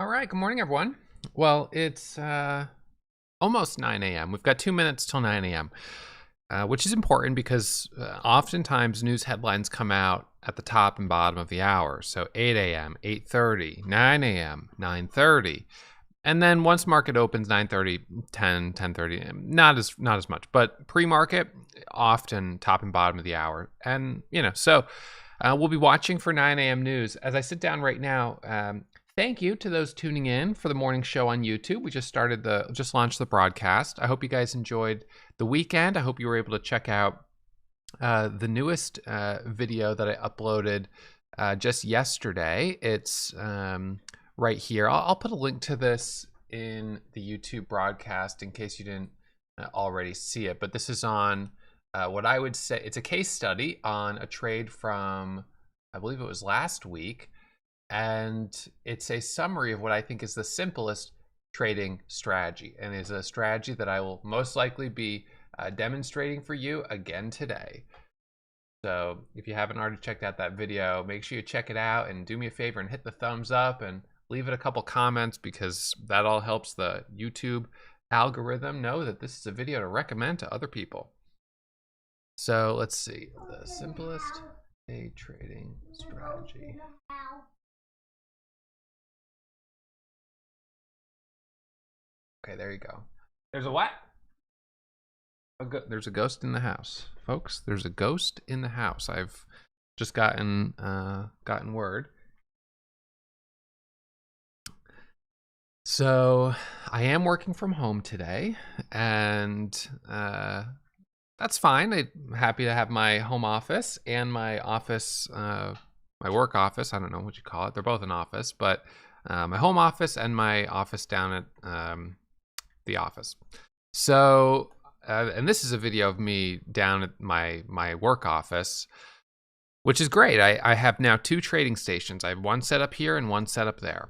All right, good morning, everyone. Well, it's almost 9 a.m. We've got 2 minutes till 9 a.m., which is important because oftentimes news headlines come out at the top and bottom of the hour. So 8 a.m., 8:30, 9 a.m., 9:30. And then once market opens, 9:30, 10, 10:30, not as much, but pre-market, often top and bottom of the hour. And, so we'll be watching for 9 a.m. news. As I sit down right now, thank you to those tuning in for the morning show on YouTube. We just launched the broadcast. I hope you guys enjoyed the weekend. I hope you were able to check out the newest video that I uploaded just yesterday. It's right here. I'll put a link to this in the YouTube broadcast in case you didn't already see it. But this is on what I would say, it's a case study on a trade from, I believe it was last week. And it's a summary of what I think is the simplest trading strategy, and is a strategy that I will most likely be demonstrating for you again today. So if you haven't already checked out that video, make sure you check it out and do me a favor and hit the thumbs up and leave it a couple comments, because that all helps the YouTube algorithm know that this is a video to recommend to other people. So let's see, the simplest day trading strategy. Okay, there you go. There's a what? There's a ghost in the house, folks. There's a ghost in the house. I've just gotten word. So I am working from home today, and that's fine. I'm happy to have my home office and my office, my work office. I don't know what you call it. They're both an office, but my home office and my office down at the office. So, and this is a video of me down at my work office, which is great. I have now 2 trading stations. I have one set up here and one set up there.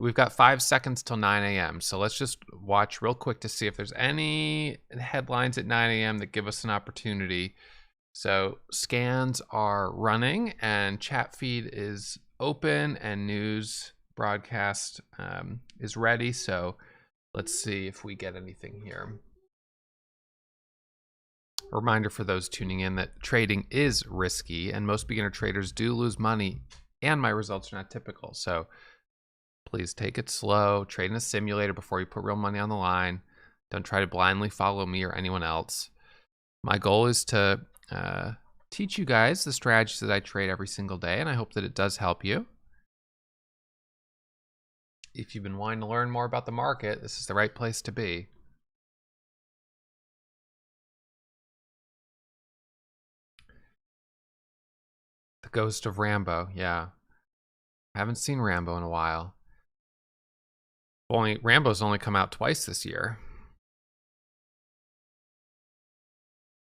We've got 5 seconds till 9 a.m. So let's just watch real quick to see if there's any headlines at 9 a.m. that give us an opportunity. So scans are running and chat feed is open and news broadcast is ready. So let's see if we get anything here. A reminder for those tuning in that trading is risky and most beginner traders do lose money, and my results are not typical. So please take it slow. Trade in a simulator before you put real money on the line. Don't try to blindly follow me or anyone else. My goal is to teach you guys the strategies that I trade every single day, and I hope that it does help you. If you've been wanting to learn more about the market, this is the right place to be. The Ghost of Rambo, yeah. I haven't seen Rambo in a while. Rambo's only come out twice this year.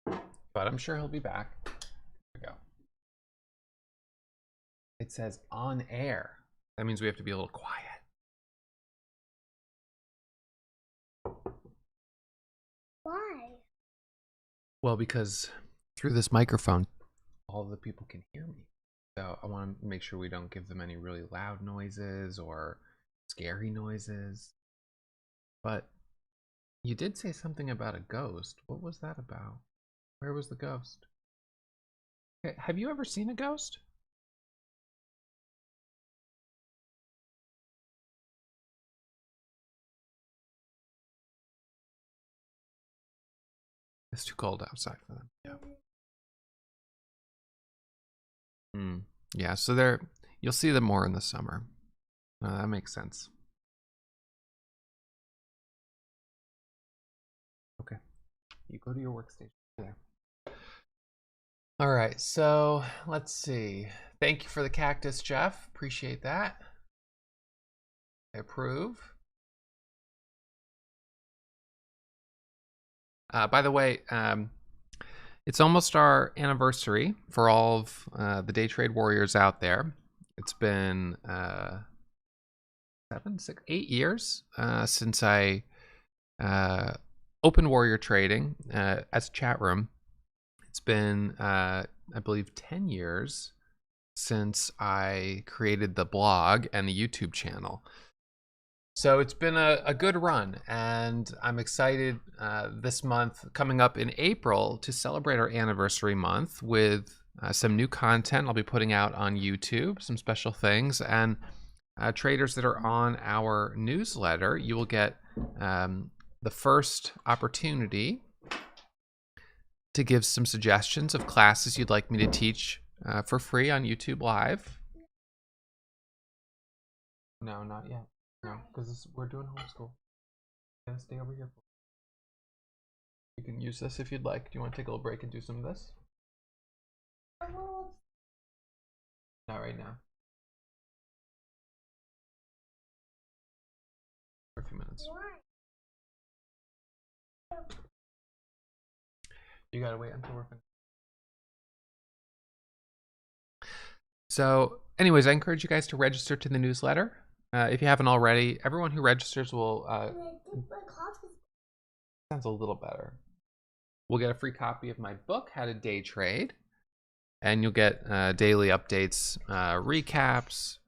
But I'm sure he'll be back. There we go. It says on air. That means we have to be a little quiet. Why? Well, because through this microphone, all of the people can hear me. So I want to make sure we don't give them any really loud noises or scary noises. But you did say something about a ghost. What was that about? Where was the ghost? Okay, have you ever seen a ghost? It's too cold outside for them. Yeah. Yeah, so you'll see them more in the summer. That makes sense. Okay. You go to your workstation there. All right, so let's see. Thank you for the cactus, Jeff. Appreciate that. I approve. By the way, it's almost our anniversary for all of the day trade warriors out there. It's been 8 years since I opened Warrior Trading as a chat room. It's been, I believe, 10 years since I created the blog and the YouTube channel. So it's been a good run, and I'm excited this month coming up in April to celebrate our anniversary month with some new content I'll be putting out on YouTube, some special things, and traders that are on our newsletter, you will get the first opportunity to give some suggestions of classes you'd like me to teach for free on YouTube Live. No, not yet. No, because we're doing homeschool. I'm gonna stay over here. You can use this if you'd like. Do you want to take a little break and do some of this? Not right now. For a few minutes. You gotta wait until we're finished. So, anyways, I encourage you guys to register to the newsletter. If you haven't already, everyone who registers will sounds a little better. We'll get a free copy of my book, How to Day Trade, and you'll get daily updates, recaps,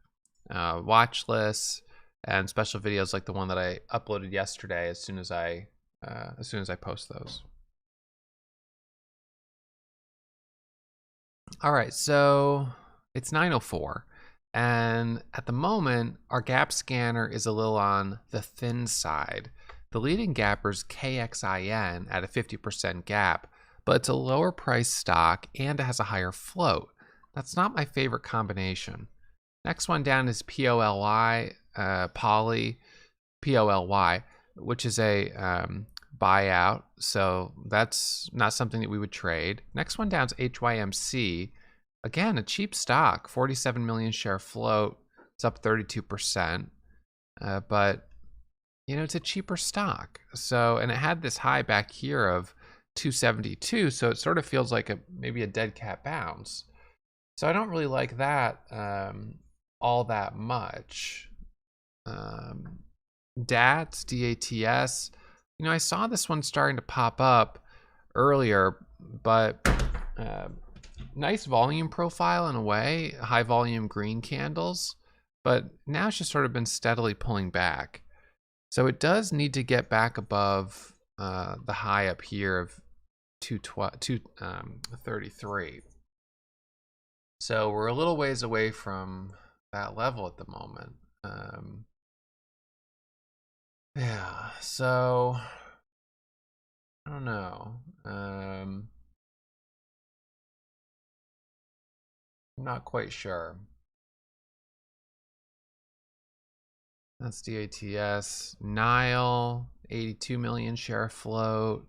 watch lists, and special videos like the one that I uploaded yesterday. As soon as I post those. All right, so it's 9:04. And at the moment, our gap scanner is a little on the thin side. The leading gapper's KXIN at a 50% gap, but it's a lower price stock and it has a higher float. That's not my favorite combination. Next one down is POLY, POLY, which is a buyout. So that's not something that we would trade. Next one down is HYMC. Again, a cheap stock, 47 million share float. It's up 32%, but you know, it's a cheaper stock. So, and it had this high back here of 272. So it sort of feels like maybe a dead cat bounce. So I don't really like that all that much. DATS, DATS. You know, I saw this one starting to pop up earlier, but nice volume profile in a way, high volume green candles, but now it's just sort of been steadily pulling back. So it does need to get back above the high up here of 233. So we're a little ways away from that level at the moment. Yeah, so I don't know. I'm not quite sure. That's DATS. Nile, 82 million share float.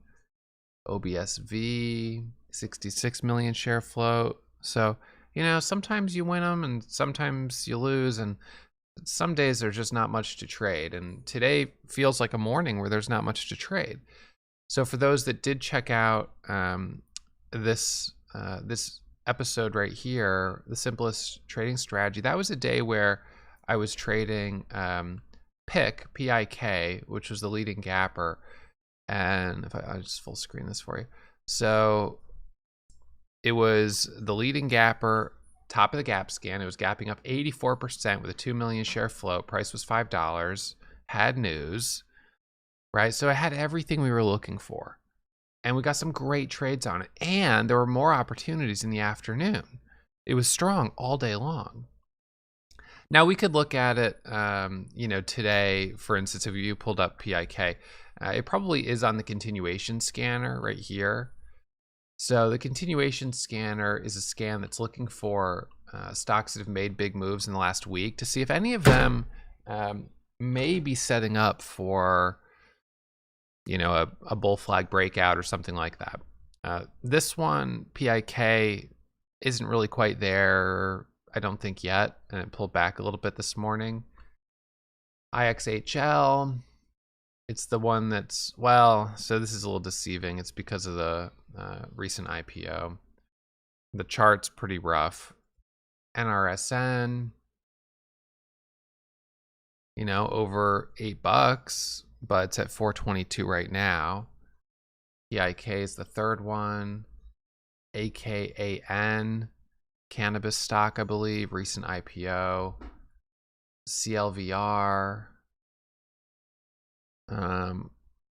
OBSV, 66 million share float. So, you know, sometimes you win them and sometimes you lose, and some days there's just not much to trade. And today feels like a morning where there's not much to trade. So for those that did check out this episode right here, the simplest trading strategy, that was a day where I was trading PIK, which was the leading gapper. And if I'll just full screen this for you. So it was the leading gapper, top of the gap scan. It was gapping up 84% with a 2 million share float. Price was $5. Had news, right? So it had everything we were looking for. And we got some great trades on it. And there were more opportunities in the afternoon. It was strong all day long. Now we could look at it, you know, today, for instance, if you pulled up PIK, it probably is on the continuation scanner right here. So the continuation scanner is a scan that's looking for stocks that have made big moves in the last week to see if any of them may be setting up for, you know, a bull flag breakout or something like that. This one, PIK, isn't really quite there, I don't think yet, and it pulled back a little bit this morning. IXHL, it's the one that's, well, so this is a little deceiving. It's because of the recent IPO. The chart's pretty rough. NRSN, you know, over $8, but it's at 422 right now. PIK is the third one. AKAN, cannabis stock, I believe, recent IPO. CLVR,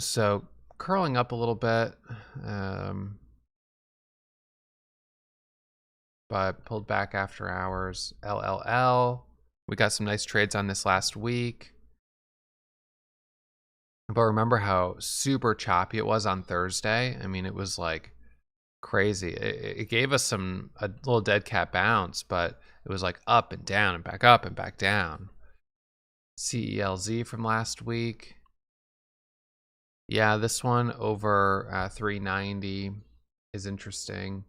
So curling up a little bit, but pulled back after hours. LLL. We got some nice trades on this last week. But remember how super choppy it was on Thursday? I mean, it was like crazy. It gave us a little dead cat bounce, but it was like up and down and back up and back down. CELZ from last week. Yeah, this one over 390 is interesting.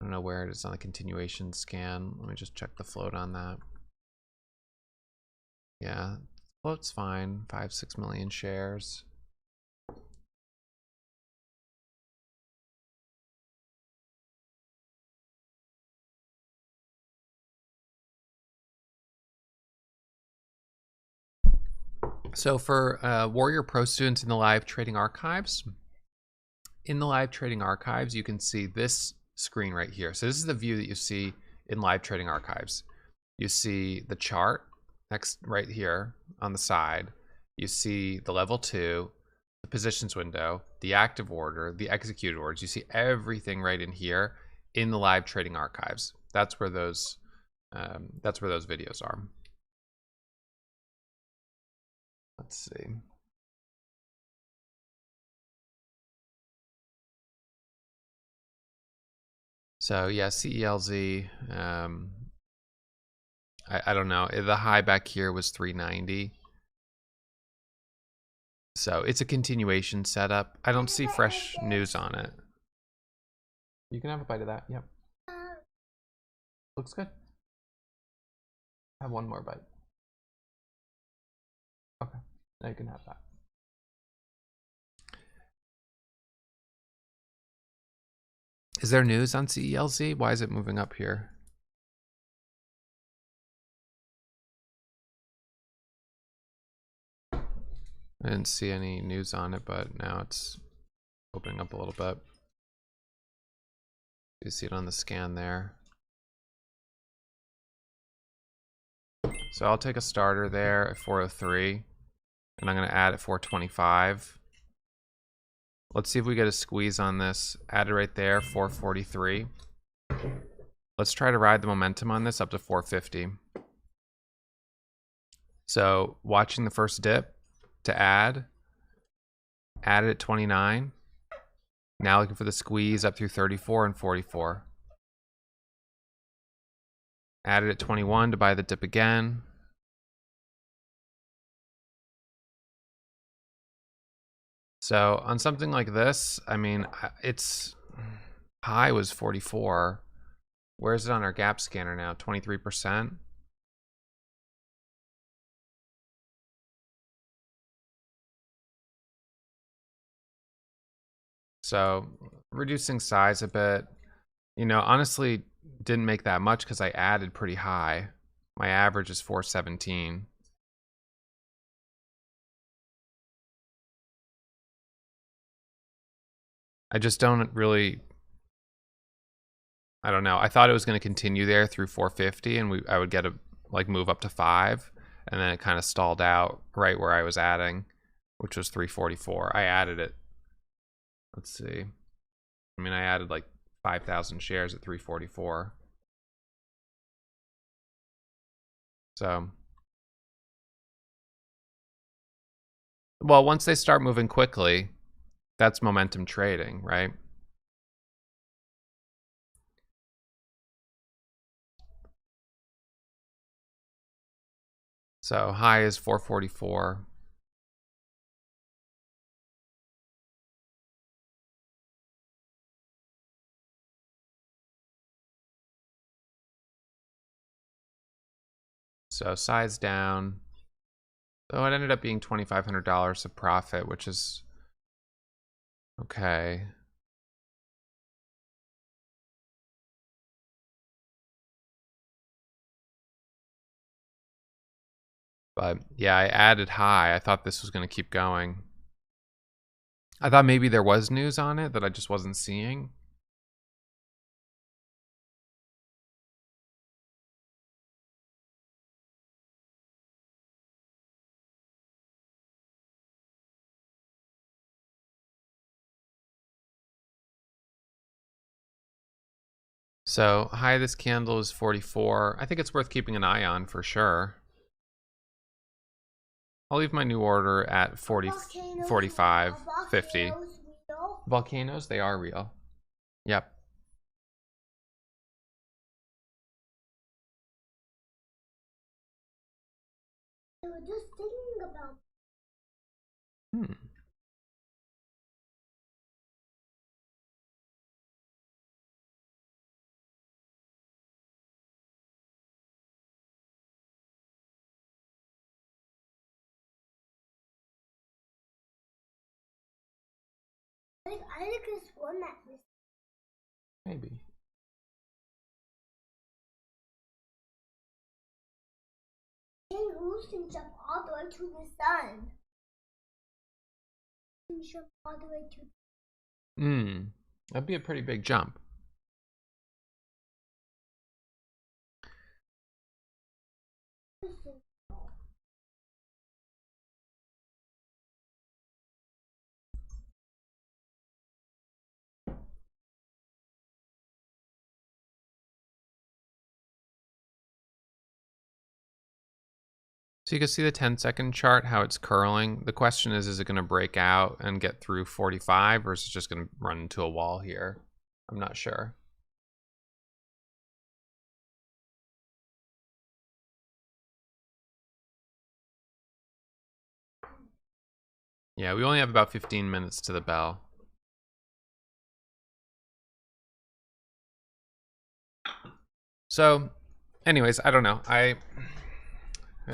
I don't know where it is on the continuation scan. Let me just check the float on that. Yeah, float's fine. 5-6 million shares. So for Warrior Pro students in the live trading archives, you can see this screen right here. So this is the view that you see in live trading archives. You see the chart next right here on the side. You see the level 2, the positions window, the active order, the executed orders. You see everything right in here in the live trading archives. That's where those videos are. Let's see. So yeah, CELZ. I don't know. The high back here was 390. So it's a continuation setup. I don't see fresh news on it. You can have a bite of that. Yep. Looks good. Have one more bite. Okay. Now you can have that. Is there news on CELZ? Why is it moving up here? I didn't see any news on it, but now it's opening up a little bit. You see it on the scan there. So I'll take a starter there at 403, and I'm going to add at 425. Let's see if we get a squeeze on this. Add it right there, 443. Let's try to ride the momentum on this up to 450. So watching the first dip to add it at 29. Now looking for the squeeze up through 34 and 44. Add it at 21 to buy the dip again. So on something like this, I mean, its high was 44. Where is it on our gap scanner now? 23%. So reducing size a bit. You know, honestly, didn't make that much because I added pretty high. My average is 417. I just don't really, I don't know. I thought it was going to continue there through 450 and I would get a move up to 5, and then it kind of stalled out right where I was adding, which was 344. I added it. Let's see. I mean, I added like 5,000 shares at 344. So, well, once they start moving quickly, that's momentum trading, right? So high is 444. So size down. So it ended up being $2,500 of profit, which is okay. But yeah, I added high. I thought this was going to keep going. I thought maybe there was news on it that I just wasn't seeing. So high of this candle is 44. I think it's worth keeping an eye on for sure. I'll leave my new order at 40, 45, 50. Volcanoes, they are real. Yep. I was just thinking about. I think it's one that was. Maybe. Kangaroos can jump all the way to the sun. Can jump all the way to. That'd be a pretty big jump. So you can see the 10-second chart, how it's curling. The question is it going to break out and get through 45, or is it just going to run into a wall here? I'm not sure. Yeah, we only have about 15 minutes to the bell. So, anyways, I don't know. I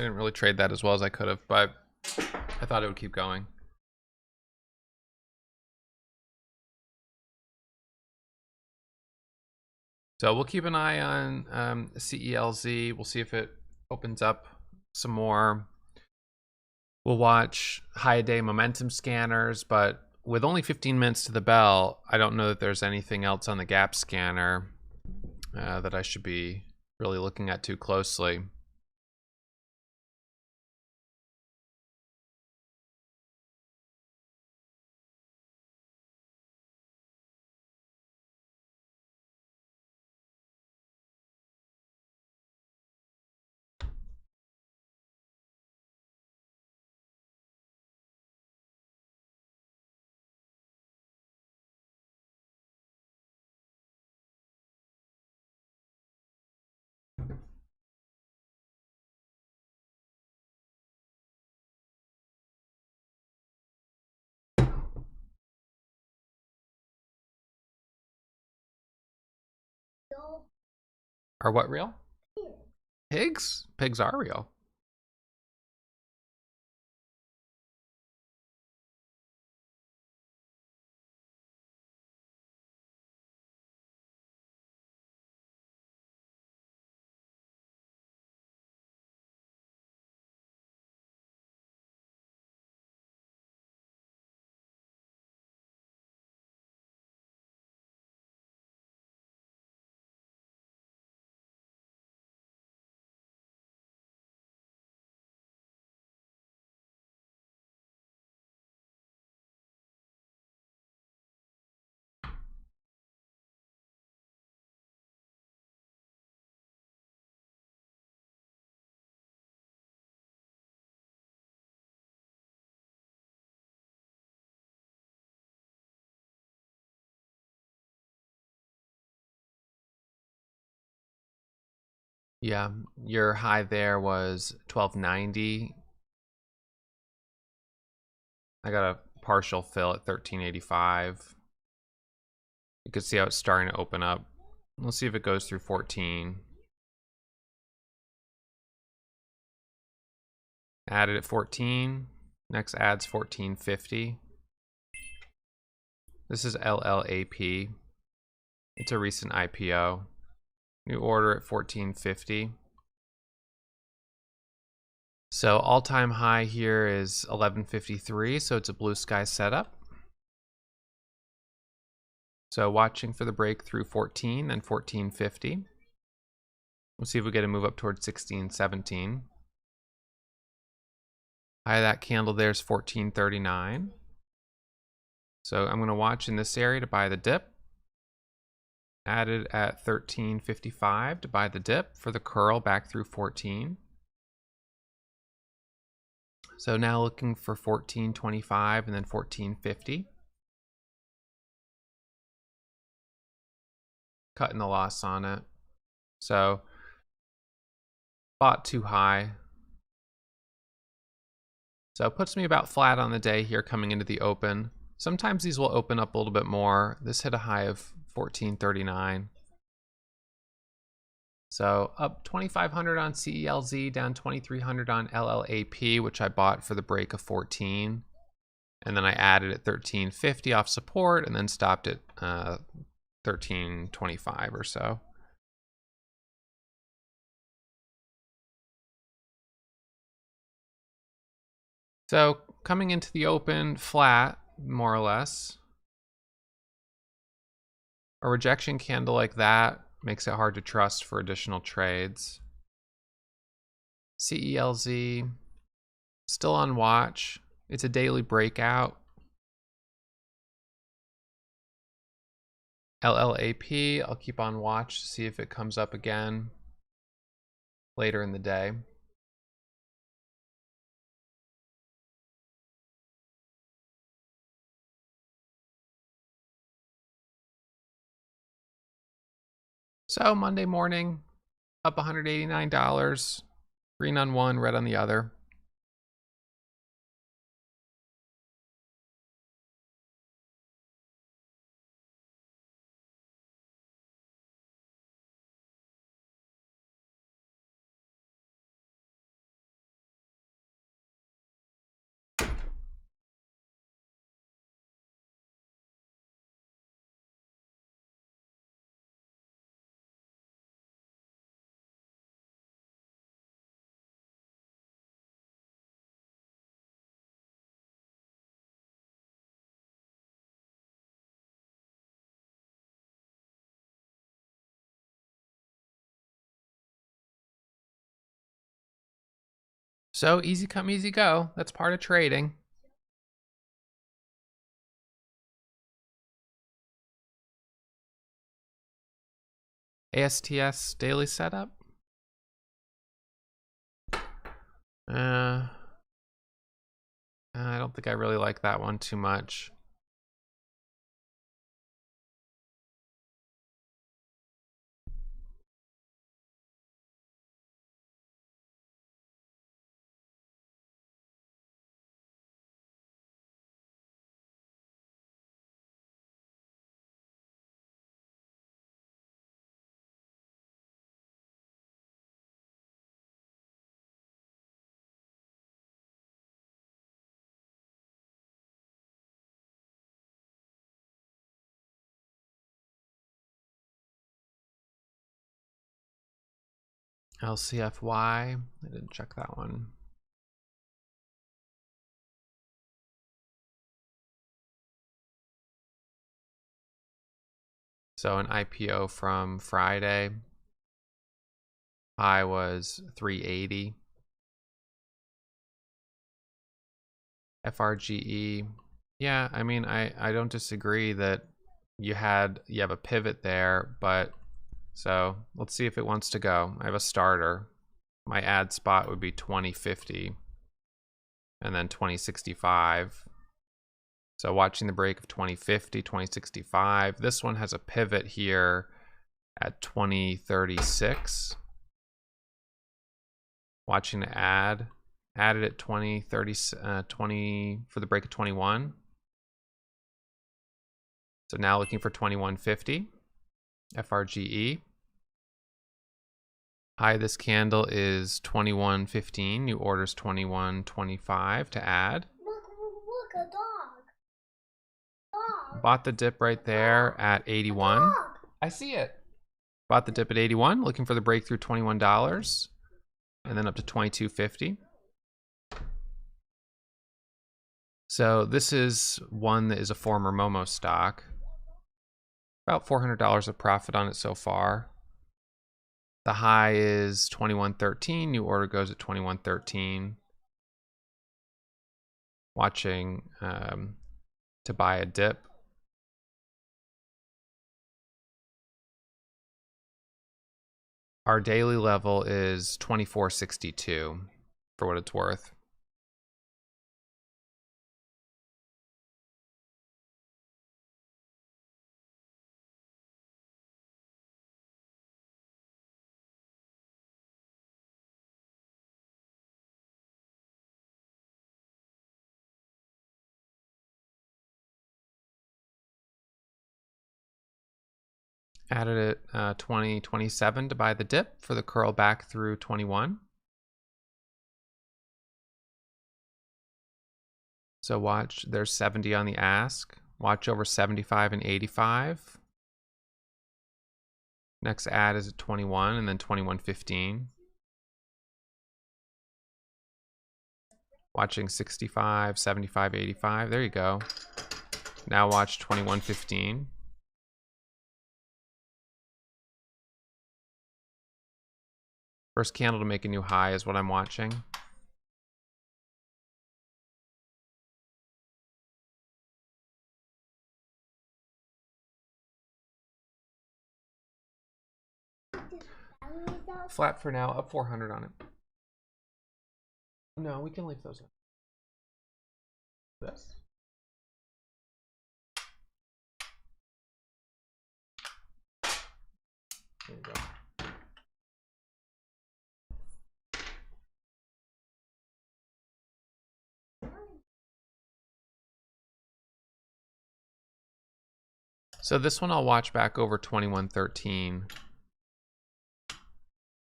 didn't really trade that as well as I could have, but I thought it would keep going. So we'll keep an eye on CELZ. We'll see if it opens up some more. We'll watch high day momentum scanners, but with only 15 minutes to the bell, I don't know that there's anything else on the gap scanner that I should be really looking at too closely. Are what real? Pigs? Pigs are real. Yeah, your high there was 1290. I got a partial fill at 1385. You can see how it's starting to open up. We'll see if it goes through 14. Added at 14. Next adds 1450. This is LLAP. It's a recent IPO. New order at 1450. So all-time high here is 1153, so it's a blue sky setup. So watching for the break through 14 and 1450. We'll see if we get a move up towards 16, 17. High of that candle there is 1439. So I'm going to watch in this area to buy the dip. Added at 13.55 to buy the dip for the curl back through 14. So now looking for 14.25 and then 14.50. Cutting the loss on it. So bought too high. So it puts me about flat on the day here coming into the open. Sometimes these will open up a little bit more. This hit a high of 14.39. So up 2,500 on CELZ, down 2,300 on LLAP, which I bought for the break of 14. And then I added at 13.50 off support and then stopped at 13.25 or so. So coming into the open flat, more or less. A rejection candle like that makes it hard to trust for additional trades. CELZ, still on watch. It's a daily breakout. LLAP, I'll keep on watch to see if it comes up again later in the day. So Monday morning, up $189, green on one, red on the other. So easy come, easy go. That's part of trading. ASTS daily setup. I don't think I really like that one too much. LCFY, I didn't check that one. So an IPO from Friday, high was 380. FRGE, yeah, I mean, I don't disagree that you have a pivot there, but so let's see if it wants to go. I have a starter. My add spot would be 2050 and then 2065. So watching the break of 2050, 2065. This one has a pivot here at 2036. Watching the add. Added at 20 for the break of 21. So now looking for 2150. FRGE. High of this candle is 2115. New orders 2125 to add. Look, a dog. Dog. Bought the dip right there at 81. Dog. I see it. Bought the dip at 81, looking for the breakthrough $21, and then up to 22.50. So this is one that is a former Momo stock. About $400 of profit on it so far. The high is 21.13. New order goes at 21.13. Watching to buy a dip. Our daily level is 24.62 for what it's worth. Added at 20.27 to buy the dip for the curl back through 21. So watch, there's 70 on the ask. Watch over 75 and 85. Next add is at 21 and then 21.15. Watching 65, 75, 85. There you go. Now watch 21.15. First candle to make a new high is what I'm watching. Flat for now, up 400 on it. No, we can leave those in. This. There you go. So this one I'll watch back over 21.13.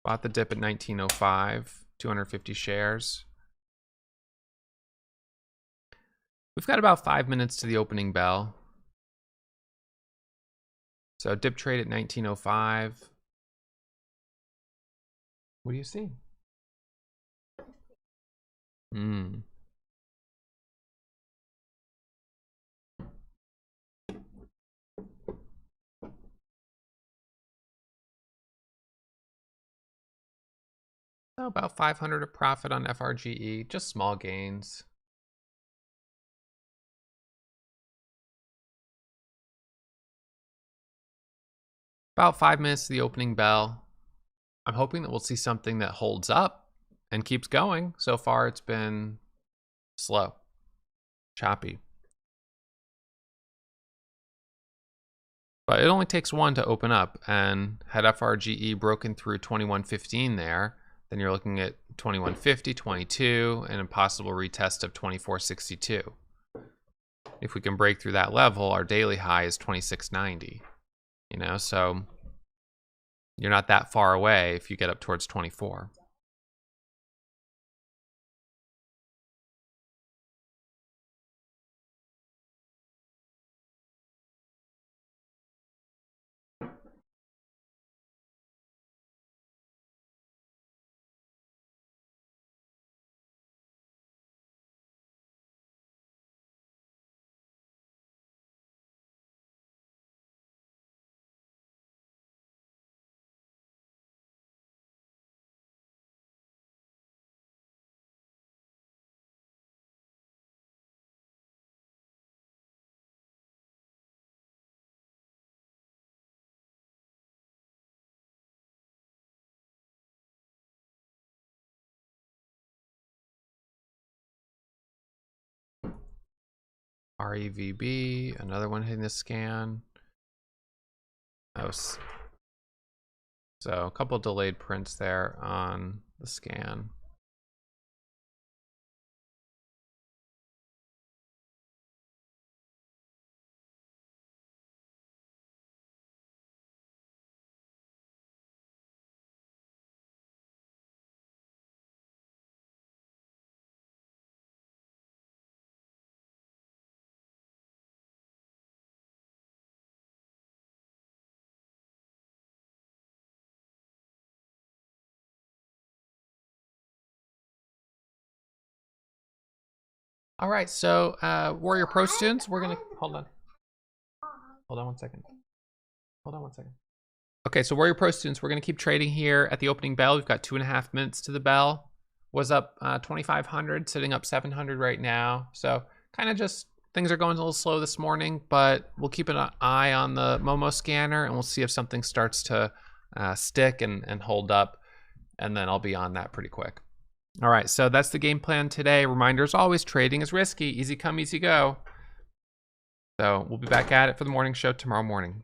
Bought the dip at 19.05, 250 shares. We've got about 5 minutes to the opening bell. So dip trade at 19.05. What do you see? So about 500 of profit on FRGE, just small gains. About 5 minutes to the opening bell. I'm hoping that we'll see something that holds up and keeps going. So far it's been slow, choppy. But it only takes one to open up, and had FRGE broken through 21.15 there, then you're looking at 21.50, 22, and a possible retest of 24.62. If we can break through that level, our daily high is 26.90. You know, so you're not that far away if you get up towards 24. REVB, another one hitting the scan. Oh, so a couple delayed prints there on the scan. All right, so Warrior Pro students, we're gonna, hold on one second. Okay, so Warrior Pro students, we're gonna keep trading here at the opening bell. We've got 2.5 minutes to the bell. Was up 2,500, sitting up 700 right now. So kind of just, things are going a little slow this morning, but we'll keep an eye on the Momo scanner and we'll see if something starts to stick and hold up, and then I'll be on that pretty quick. All right, so that's the game plan today. Reminder as always, trading is risky. Easy come, easy go. So we'll be back at it for the morning show tomorrow morning.